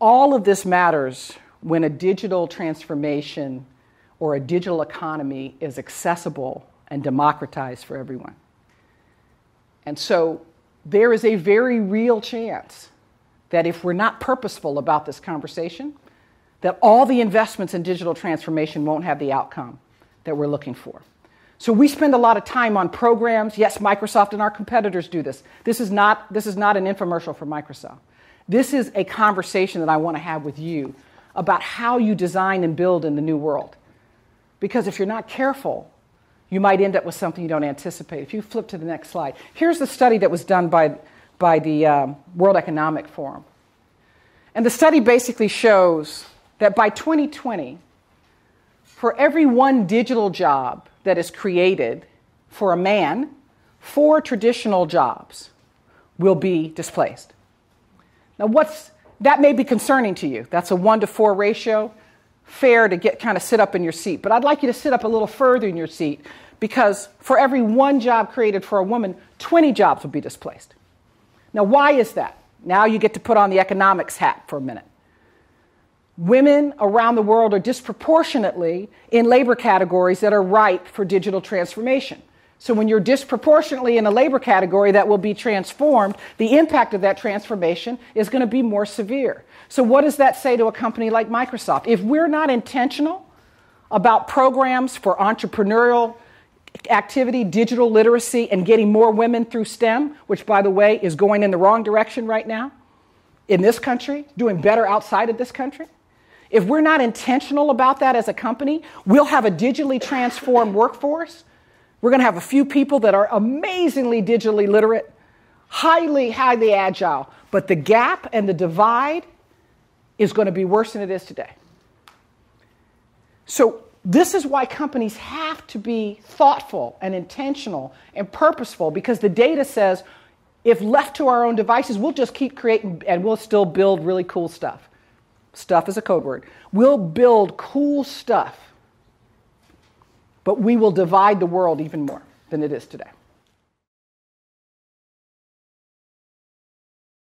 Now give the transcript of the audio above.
All of this matters when a digital transformation or a digital economy is accessible and democratized for everyone. And so there is a very real chance that if we're not purposeful about this conversation, that all the investments in digital transformation won't have the outcome that we're looking for. So we spend a lot of time on programs. Yes, Microsoft and our competitors do this. This is not an infomercial for Microsoft. This is a conversation that I want to have with you about how you design and build in the new world. Because if you're not careful, you might end up with something you don't anticipate. If you flip to the next slide. Here's the study that was done by the World Economic Forum. And the study basically shows that by 2020, for every one digital job that is created for a man, 4 traditional jobs will be displaced. Now, that may be concerning to you. That's a 1-to-4 ratio. Fair to kind of sit up in your seat. But I'd like you to sit up a little further in your seat, because for every 1 job created for a woman, 20 jobs will be displaced. Now, why is that? Now you get to put on the economics hat for a minute. Women around the world are disproportionately in labor categories that are ripe for digital transformation. So when you're disproportionately in a labor category that will be transformed, the impact of that transformation is going to be more severe. So what does that say to a company like Microsoft? If we're not intentional about programs for entrepreneurial activity, digital literacy, and getting more women through STEM, which, by the way, is going in the wrong direction right now in this country, doing better outside of this country. If we're not intentional about that as a company, we'll have a digitally transformed workforce. We're going to have a few people that are amazingly digitally literate, highly agile, but the gap and the divide is going to be worse than it is today. So this is why companies have to be thoughtful and intentional and purposeful, because the data says if left to our own devices, we'll just keep creating and we'll still build really cool stuff. Stuff is a code word. We'll build cool stuff, but we will divide the world even more than it is today.